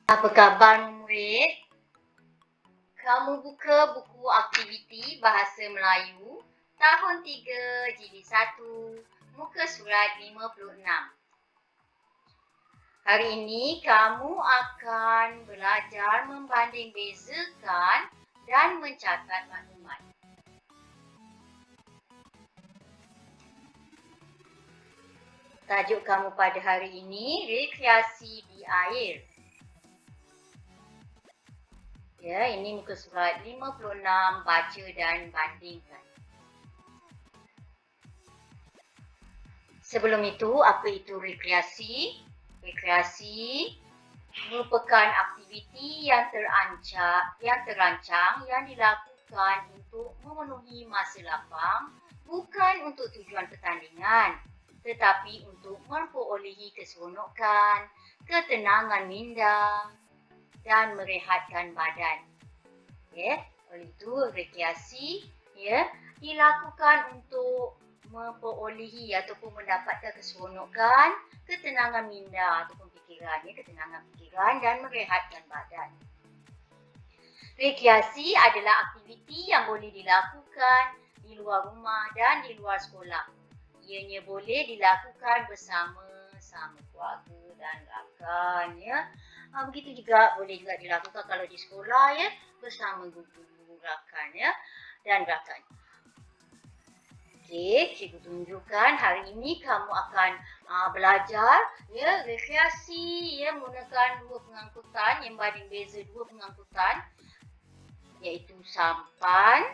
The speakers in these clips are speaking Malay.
Apa khabar murid? Kamu buka buku aktiviti Bahasa Melayu tahun 3 jilid 1 muka surat 56. Hari ini kamu akan belajar membanding bezakan dan mencatat maklumat. Tajuk kamu pada hari ini rekreasi di air. Ya, ini muka surat 56, baca dan bandingkan. Sebelum itu, apa itu rekreasi? Rekreasi merupakan aktiviti yang terancang yang dilakukan untuk memenuhi masa lapang, bukan untuk tujuan pertandingan, tetapi untuk memperolehi keseronokan, ketenangan minda dan merehatkan badan. Ya, oleh itu rekreasi dilakukan untuk memperolehi ataupun mendapatkan keseronokan, ketenangan minda ataupun fikiran, ketenangan fikiran dan merehatkan badan. Rekreasi adalah aktiviti yang boleh dilakukan di luar rumah dan di luar sekolah. Ianya boleh dilakukan bersama keluarga dan rakan, begitu juga boleh juga dilakukan kalau di sekolah, bersama guru-guru rakan, dan rakan. Okey, cikgu tunjukkan hari ini kamu akan belajar rekreasi menggunakan dua pengangkutan yang banding beza dua pengangkutan, iaitu sampan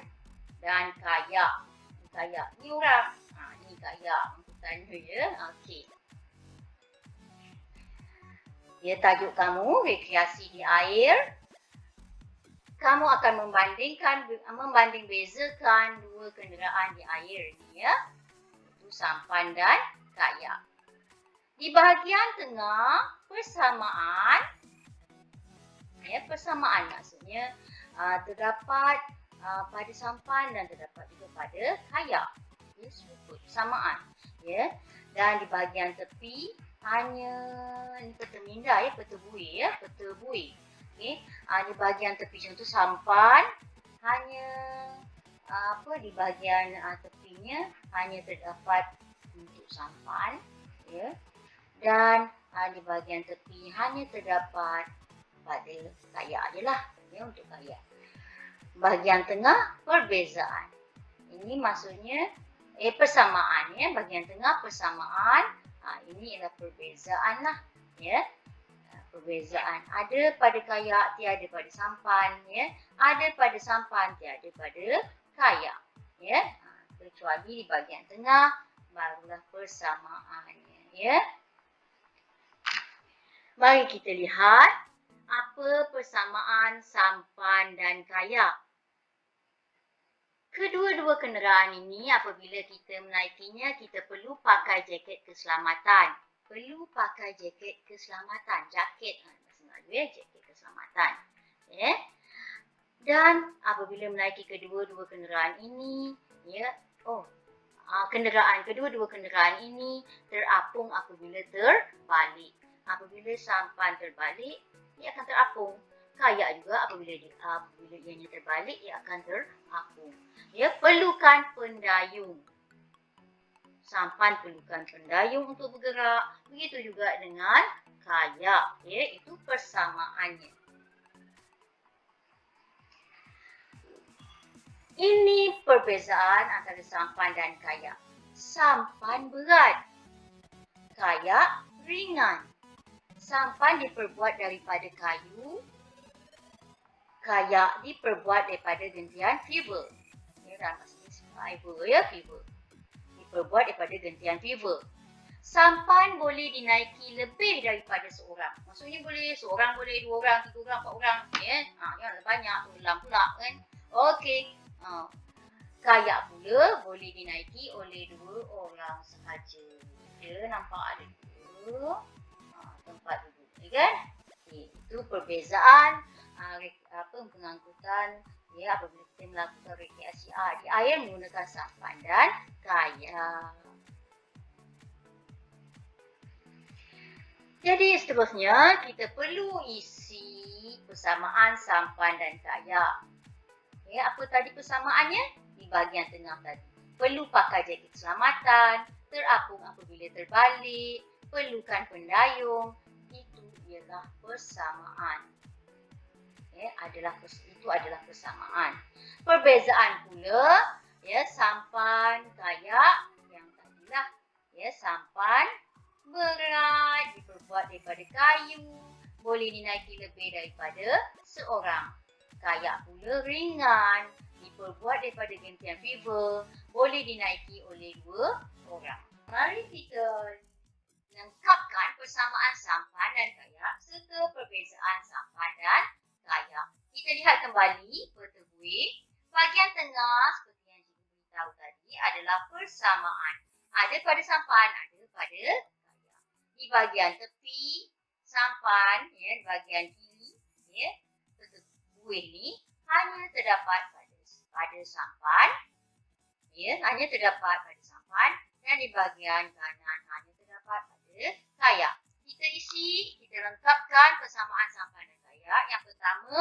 dan kayak. Kayak ni orang. Ni kayak angkutannya, Okey. Tajuk kamu rekreasi di air. Kamu akan membanding bezakan dua kenderaan di air ni, Itu sampan dan kayak. Di bahagian tengah persamaan, persamaan maksudnya terdapat pada sampan dan terdapat juga pada kayak. Persamaan, Dan di bahagian tepi hanya ni peta minda, peta buih, peta buih. Di bahagian tepi contoh sampan hanya di bahagian tepinya hanya terdapat untuk sampan, dan di bahagian tepi hanya terdapat pada kayak ajalah, untuk kayak. Bahagian tengah perbezaan. Ini maksudnya persamaan, bahagian tengah persamaan. Ini adalah perbezaan lah, perbezaan. Ada pada kayak, tiada pada sampan, Ada pada sampan, tiada pada kayak, Kecuali di bahagian tengah, barulah persamaannya, Mari kita lihat apa persamaan sampan dan kayak. Kedua-dua kenderaan ini apabila kita menaikinya, kita perlu pakai jaket keselamatan. Perlu pakai jaket keselamatan. Jaket, bahasa Melayu, jaket keselamatan. Dan apabila menaiki kedua-dua kenderaan ini, kedua-dua kenderaan ini terapung apabila terbalik. Apabila sampan terbalik, ia akan terapung. Kayak juga apabila ianya terbalik, ia akan terapung. Perlukan pendayung. Sampan perlukan pendayung untuk bergerak. Begitu juga dengan kayak, itu persamaannya. Ini perbezaan antara sampan dan kayak. Sampan berat, kayak ringan. Sampan diperbuat daripada kayu, kayak diperbuat daripada gentian fiber. Dalam maksudnya fiber, fiber. Diperbuat daripada gentian fiber. Sampan boleh dinaiki lebih daripada seorang. Maksudnya seorang boleh, 2 orang, 3 orang, 4 orang. Yang banyak tenggelam pula kan. Okey. Kayak pula boleh dinaiki oleh 2 orang sahaja. Dia nampak ada 2 tempat duduk. Kan? Itu perbezaan pengangkutan apabila kita melakukan rekreasi di air menggunakan sampan dan kayak. Jadi seterusnya kita perlu isi persamaan sampan dan kayak. Apa tadi persamaannya? Di bahagian tengah tadi. Perlu pakai jaket keselamatan, terapung apabila terbalik, perlukan pendayung. Itu ialah persamaan. Itu adalah persamaan. Perbezaan pula, sampan kayak yang tadilah. Sampan berat, diperbuat daripada kayu, boleh dinaiki lebih daripada seorang. Kayak pula ringan, diperbuat daripada gentian fiber, boleh dinaiki oleh 2 orang. Mari kita lengkapkan persamaan sampan dan kayak serta perbezaan sampan dan kayak. Kita lihat kembali peta buih. Bahagian tengah seperti yang cikgu beritahu tadi adalah persamaan. Ada pada sampan, ada pada kayak. Di bahagian tepi sampan, di bahagian kiri, peta buih ni hanya terdapat pada sampan, hanya terdapat pada sampan, dan di bahagian kanan hanya terdapat pada kayak. Kita lengkapkan persamaan sampan dan kayak. Yang pertama,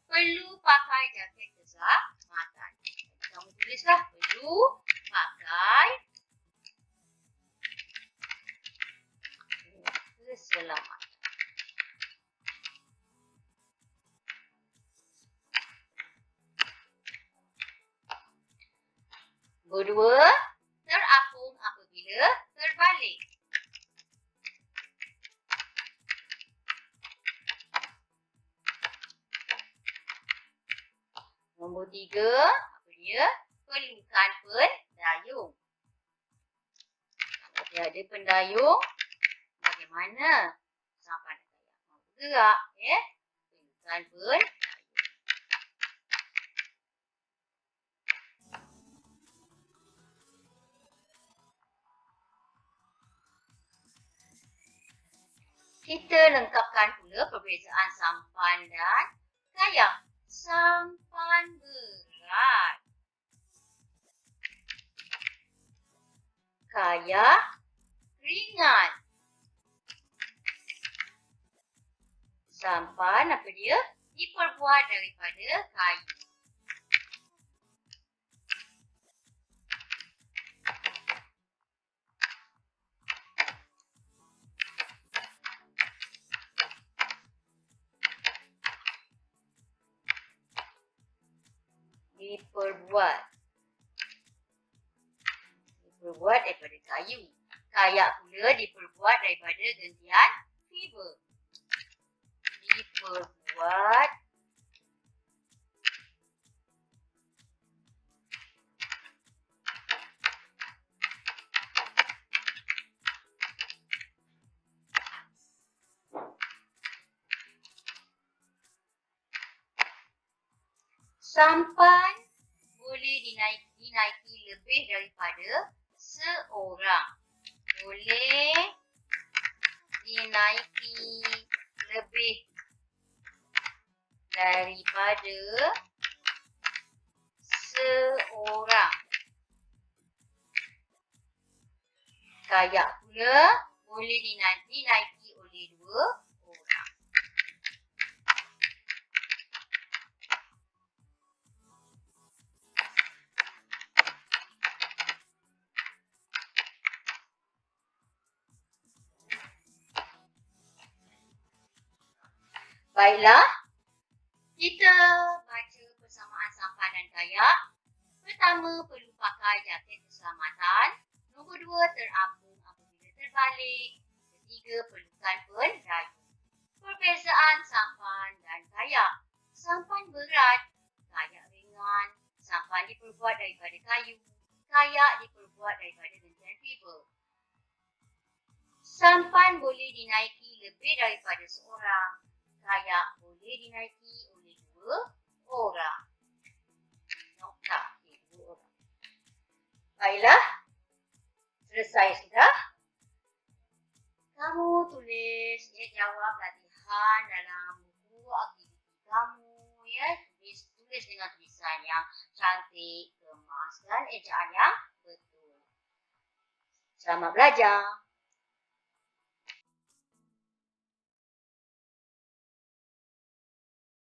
perlu pakai jaket keselamatan. Kamu tulislah, perlu pakai keselamatan. Kedua, terapung apabila terbalik. Nombor 3, apa dia? Perlukan pendayung. Kalau tiada pendayung, bagaimana sampan kayak bergerak? Perlukan pendayung. Kita lengkapkan pula perbezaan sampan dan kayak. Sampan berat, kayak ringan. Sampan apa dia? Diperbuat daripada kayu. Diperbuat daripada kayu. Kayak pula diperbuat daripada gentian fiber. Diperbuat sampan boleh dinaiki lebih daripada seorang. Boleh dinaiki lebih daripada seorang. Kayak pula boleh dinaiki oleh 2 orang. Baiklah, kita baca persamaan sampan dan kayak. Pertama, perlu pakai jaket keselamatan. Nombor 2, terapung apabila terbalik. Ketiga, perlukan pendayung. Perbezaan sampan dan kayak. Sampan berat, kayak ringan. Sampan diperbuat daripada kayu. Kayak diperbuat daripada gentian fiber. Sampan boleh dinaiki lebih daripada seorang. Kayak boleh dinaiki oleh 2 orang. Nokta. Okay, 2 orang. Baiklah. Selesai sudah. Kamu tulis jawab latihan dalam buku aktiviti kamu ya. Tulis dengan tulisan yang cantik, kemas dan ejaan yang betul. Selamat belajar.